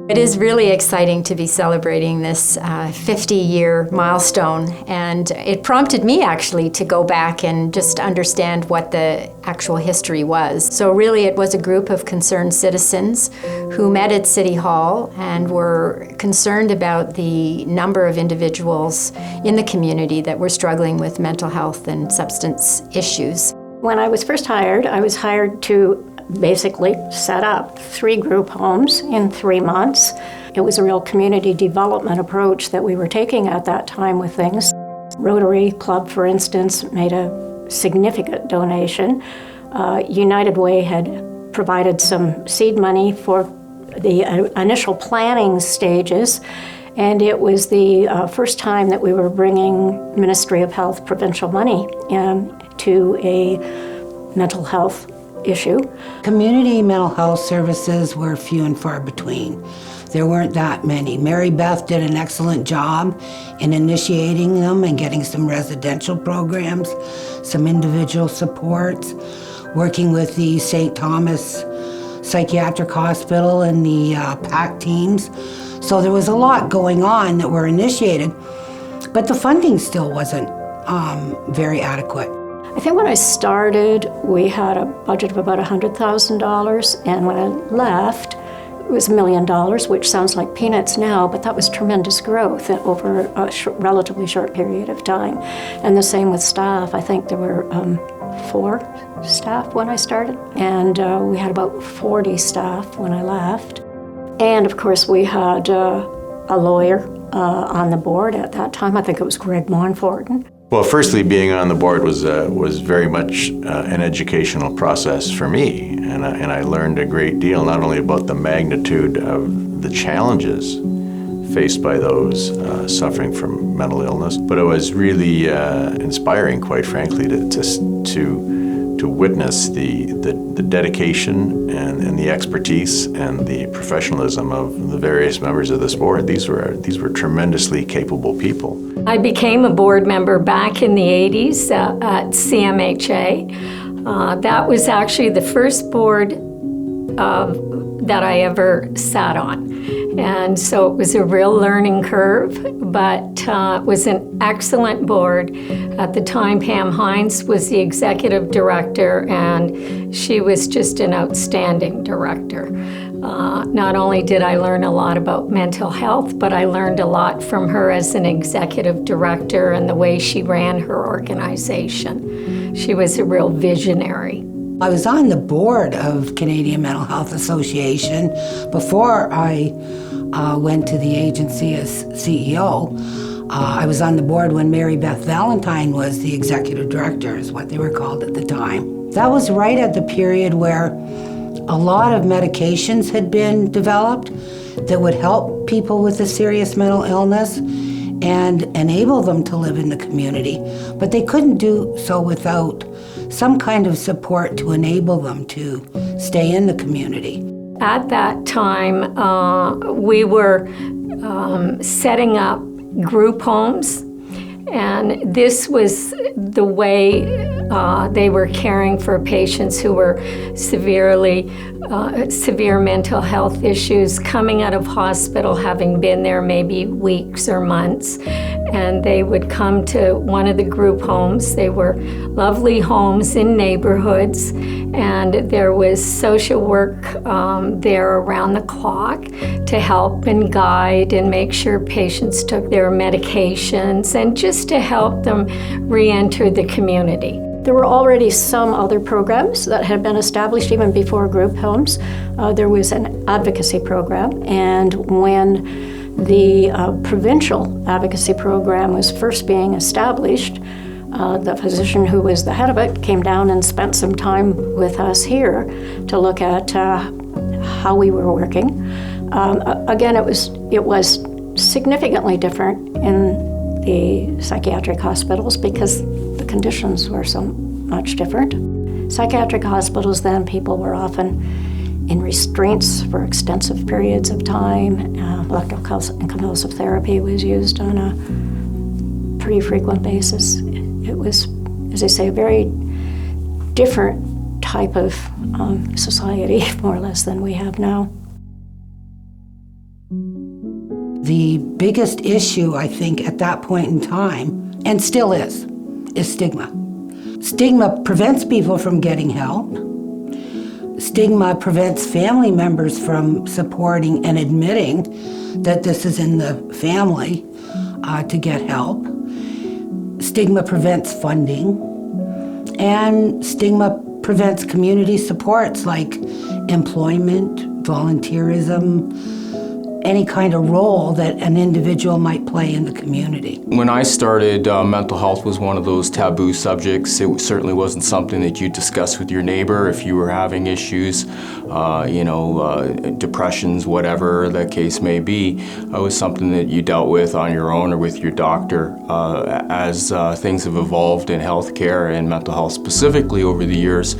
It is really exciting to be celebrating this 50-year milestone, and it prompted me actually to go back and just understand what the actual history was. So really it was a group of concerned citizens who met at City Hall and were concerned about the number of individuals in the community that were struggling with mental health and substance issues. When I was first hired, I was hired to basically set up 3 group homes in 3 months. It was a real community development approach that we were taking at that time with things. Rotary Club, for instance, made a significant donation. United Way had provided some seed money for the initial planning stages, and it was the first time that we were bringing Ministry of Health provincial money to a mental health issue. Community mental health services were few and far between. There weren't that many. Mary Beth did an excellent job in initiating them and getting some residential programs, some individual supports, working with the St. Thomas Psychiatric Hospital and the PAC teams. So there was a lot going on that were initiated, but the funding still wasn't very adequate. I think when I started, we had a budget of about $100,000, and when I left, it was $1 million, which sounds like peanuts now, but that was tremendous growth over a relatively short period of time. And the same with staff. I think there were 4 staff when I started, and we had about 40 staff when I left. And of course, we had a lawyer on the board at that time. I think it was Greg Monforton. Well, firstly, being on the board was very much an educational process for me, and I learned a great deal, not only about the magnitude of the challenges faced by those suffering from mental illness, but it was really inspiring, quite frankly, to witness the dedication and the expertise and the professionalism of the various members of this board. These were tremendously capable people. I became a board member back in the 80s at CMHA. That was actually the first board that I ever sat on. And so it was a real learning curve, but it was an excellent board. At the time, Pam Hines was the executive director, and she was just an outstanding director. Not only did I learn a lot about mental health, but I learned a lot from her as an executive director and the way she ran her organization. She was a real visionary. I was on the board of Canadian Mental Health Association before I went to the agency as CEO. I was on the board when Mary Beth Valentine was the executive director, is what they were called at the time. That was right at the period where a lot of medications had been developed that would help people with a serious mental illness and enable them to live in the community. But they couldn't do so without some kind of support to enable them to stay in the community. At that time, we were setting up group homes, and this was the way they were caring for patients who were severe mental health issues, coming out of hospital, having been there maybe weeks or months. And they would come to one of the group homes. They were lovely homes in neighborhoods, and there was social work there around the clock to help and guide and make sure patients took their medications and just to help them re-enter the community. There were already some other programs that had been established even before group homes. There was an advocacy program, and when the provincial advocacy program was first being established, the physician who was the head of it came down and spent some time with us here to look at how we were working. Again, it was significantly different in the psychiatric hospitals because the conditions were so much different. Psychiatric hospitals then, people were often in restraints for extensive periods of time. Electroconvulsive therapy was used on a pretty frequent basis. It was, as I say, a very different type of society, more or less, than we have now. The biggest issue, I think, at that point in time, and still is stigma. Stigma prevents people from getting help. Stigma prevents family members from supporting and admitting that this is in the family to get help. Stigma prevents funding, and stigma prevents community supports like employment, volunteerism, any kind of role that an individual might play in the community. When I started, mental health was one of those taboo subjects. It certainly wasn't something that you discuss with your neighbor if you were having issues, depressions, whatever the case may be. It was something that you dealt with on your own or with your doctor. As things have evolved in healthcare and mental health specifically over the years,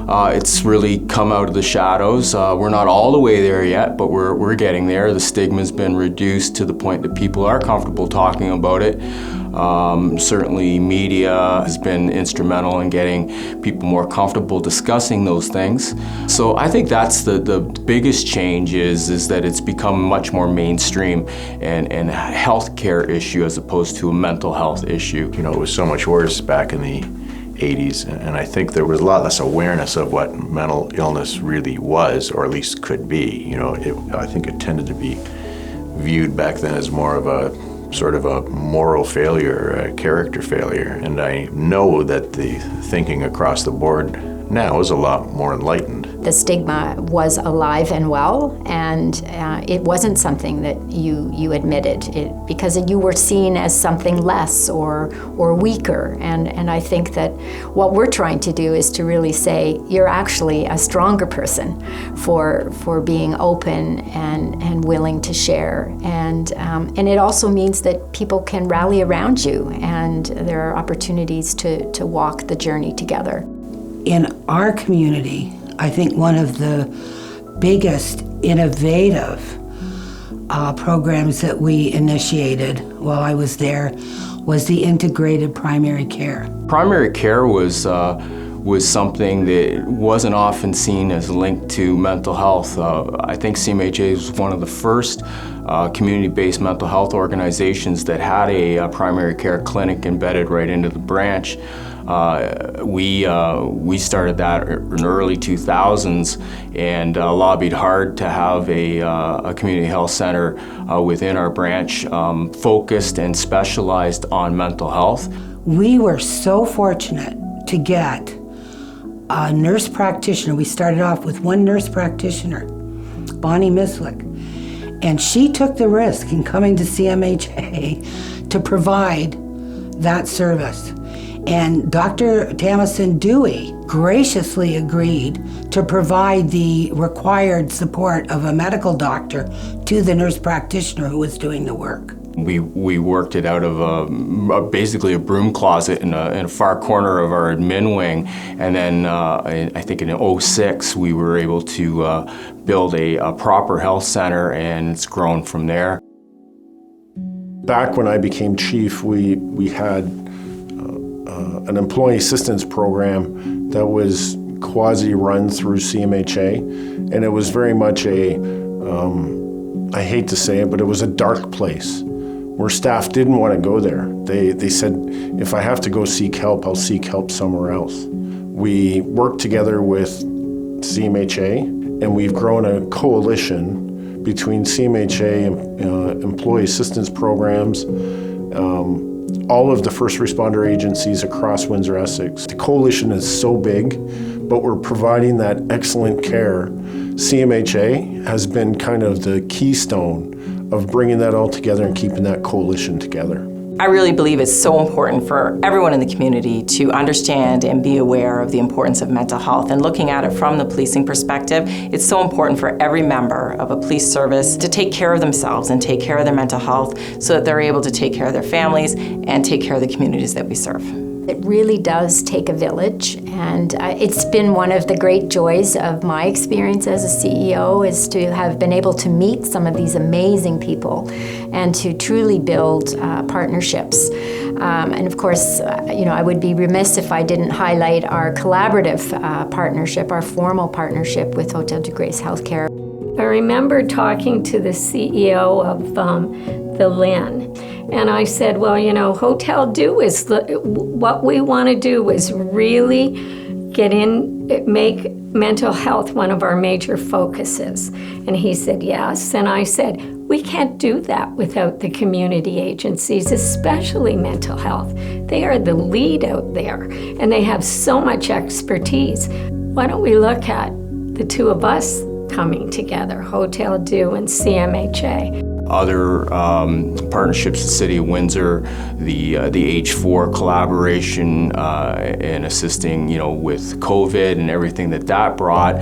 it's really come out of the shadows. We're not all the way there yet, but we're getting there. The stigma's been reduced to the point that people are comfortable talking about it. Certainly media has been instrumental in getting people more comfortable discussing those things. So I think that's the biggest change is that it's become much more mainstream and a healthcare issue as opposed to a mental health issue. You know, it was so much worse back in the 80s, and I think there was a lot less awareness of what mental illness really was, or at least could be. You know, I think it tended to be viewed back then as more of a sort of a moral failure, a character failure, and I know that the thinking across the board now is a lot more enlightened. The stigma was alive and well, and it wasn't something that you admitted because you were seen as something less or weaker. And I think that what we're trying to do is to really say you're actually a stronger person for being open and willing to share. And it also means that people can rally around you, and there are opportunities to walk the journey together. In our community, I think one of the biggest innovative programs that we initiated while I was there was the integrated primary care. Primary care was something that wasn't often seen as linked to mental health. I think CMHA was one of the first community-based mental health organizations that had a primary care clinic embedded right into the branch. We started that in the early 2000s and lobbied hard to have a community health center within our branch focused and specialized on mental health. We were so fortunate to get a nurse practitioner. We started off with one nurse practitioner, Bonnie Mislick, and she took the risk in coming to CMHA to provide that service. And Dr. Tamison Dewey graciously agreed to provide the required support of a medical doctor to the nurse practitioner who was doing the work. We worked it out of basically a broom closet in a far corner of our admin wing, and then I think in 2006 we were able to build a proper health center, and it's grown from there. Back when I became chief, we had an employee assistance program that was quasi-run through CMHA, and it was very much I hate to say it, but it was a dark place where staff didn't want to go there. They said, if I have to go seek help, I'll seek help somewhere else. We worked together with CMHA, and we've grown a coalition between CMHA, employee assistance programs, all of the first responder agencies across Windsor-Essex. The coalition is so big, but we're providing that excellent care. CMHA has been kind of the keystone of bringing that all together and keeping that coalition together. I really believe it's so important for everyone in the community to understand and be aware of the importance of mental health. And looking at it from the policing perspective, it's so important for every member of a police service to take care of themselves and take care of their mental health so that they're able to take care of their families and take care of the communities that we serve. It really does take a village, and it's been one of the great joys of my experience as a CEO is to have been able to meet some of these amazing people and to truly build partnerships. And of course, I would be remiss if I didn't highlight our collaborative partnership, our formal partnership with Hotel de Grace Healthcare. I remember talking to the CEO of the Lynn, and I said, well, Hotel Do is what we want to do is really make mental health one of our major focuses. And he said, yes. And I said, we can't do that without the community agencies, especially mental health. They are the lead out there, and they have so much expertise. Why don't we look at the two of us coming together, Hotel Do and CMHA? Other partnerships, the City of Windsor, the H4 collaboration in assisting, with COVID and everything that brought.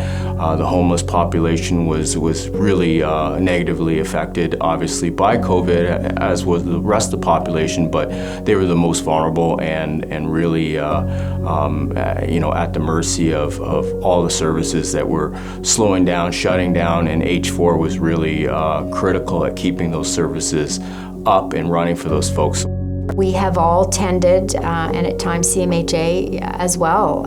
The homeless population was really negatively affected, obviously, by COVID, as was the rest of the population, but they were the most vulnerable and really, at the mercy of all the services that were slowing down, shutting down, and H4 was really critical at keeping those services up and running for those folks. We have all tended, and at times CMHA as well,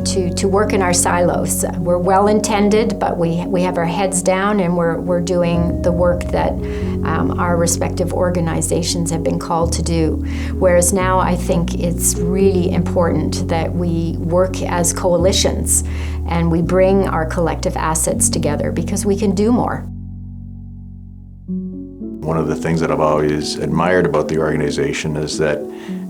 to work in our silos. We're well intended, but we have our heads down and we're doing the work that our respective organizations have been called to do. Whereas now I think it's really important that we work as coalitions and we bring our collective assets together because we can do more. One of the things that I've always admired about the organization is that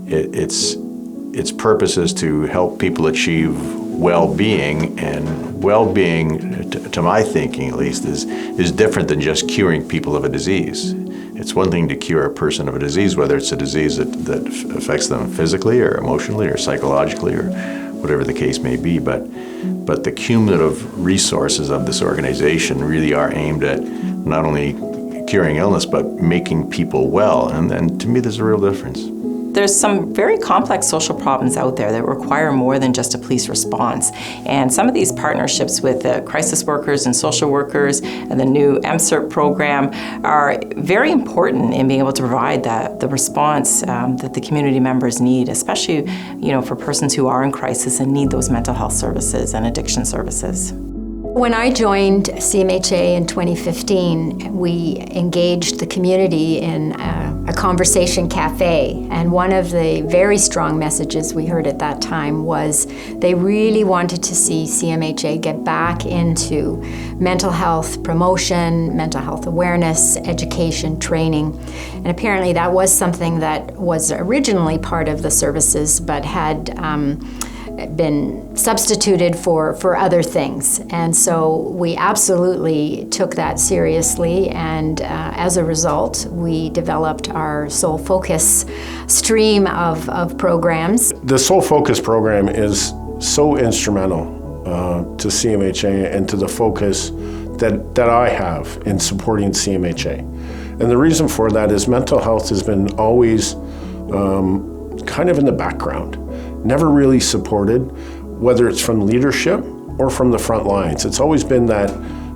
its purpose is to help people achieve well-being, and well-being, to my thinking at least, is different than just curing people of a disease. It's one thing to cure a person of a disease, whether it's a disease that affects them physically or emotionally or psychologically or whatever the case may be, but the cumulative resources of this organization really are aimed at not only curing illness, but making people well. And to me, there's a real difference. There's some very complex social problems out there that require more than just a police response. And some of these partnerships with the crisis workers and social workers and the new MCERT program are very important in being able to provide the response that the community members need, especially for persons who are in crisis and need those mental health services and addiction services. When I joined CMHA in 2015, we engaged the community in a conversation cafe, and one of the very strong messages we heard at that time was they really wanted to see CMHA get back into mental health promotion, mental health awareness, education, training. And apparently that was something that was originally part of the services but had been substituted for other things. And so we absolutely took that seriously, and as a result, we developed our Soul Focus stream of programs. The Soul Focus program is so instrumental to CMHA and to the focus that I have in supporting CMHA. And the reason for that is mental health has been always kind of in the background, never really supported, whether it's from leadership or from the front lines. It's always been that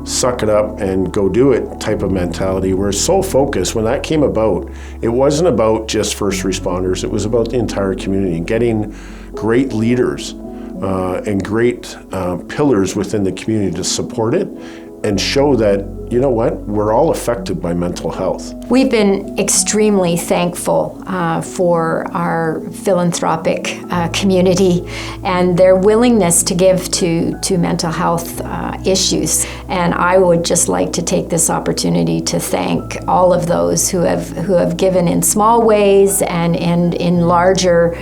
suck it up and go do it type of mentality, whereas Soul Focus, when that came about, it wasn't about just first responders, it was about the entire community, getting great leaders and great pillars within the community to support it and show that, you know what, we're all affected by mental health. We've been extremely thankful for our philanthropic community and their willingness to give to mental health issues. And I would just like to take this opportunity to thank all of those who have given in small ways and in larger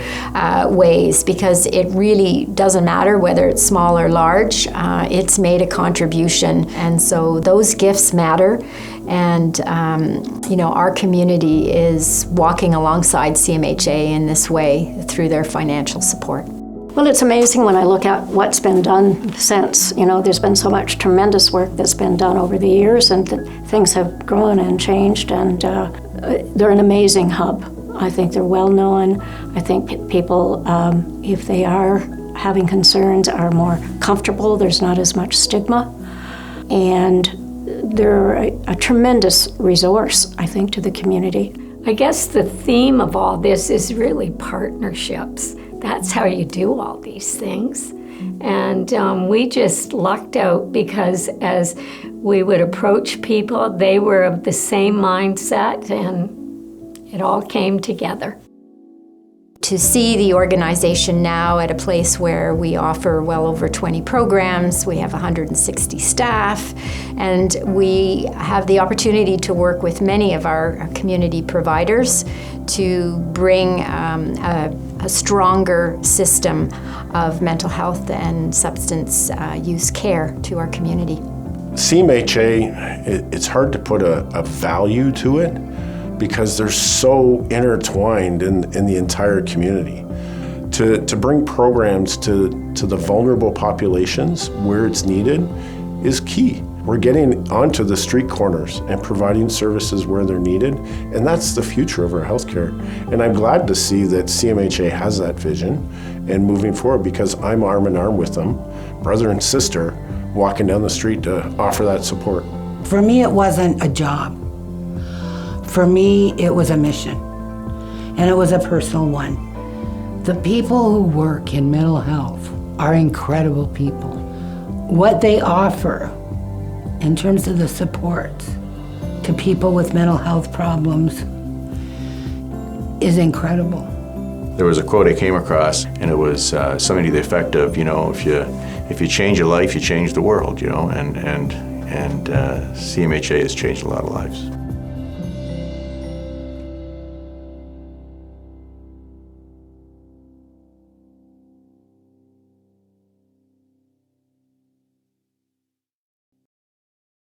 ways, because it really doesn't matter whether it's small or large. It's made a contribution, and so those gifts matter. And our community is walking alongside CMHA in this way through their financial support. Well, it's amazing when I look at what's been done since. There's been so much tremendous work that's been done over the years, and things have grown and changed, and they're an amazing hub. I think they're well known. I think people, if they are having concerns, are more comfortable. There's not as much stigma. And they're a tremendous resource, I think, to the community. I guess the theme of all this is really partnerships. That's how you do all these things. And we just lucked out because as we would approach people, they were of the same mindset, and it all came together. To see the organization now at a place where we offer well over 20 programs, we have 160 staff, and we have the opportunity to work with many of our community providers to bring a stronger system of mental health and substance use care to our community. CMHA, it's hard to put a value to it because they're so intertwined in the entire community. To bring programs to the vulnerable populations where it's needed is key. We're getting onto the street corners and providing services where they're needed, and that's the future of our healthcare. And I'm glad to see that CMHA has that vision and moving forward, because I'm arm in arm with them, brother and sister, walking down the street to offer that support. For me, it wasn't a job. For me, it was a mission, and it was a personal one. The people who work in mental health are incredible people. What they offer in terms of the support to people with mental health problems is incredible. There was a quote I came across, and it was something to the effect of, if you change a life, you change the world, and CMHA has changed a lot of lives.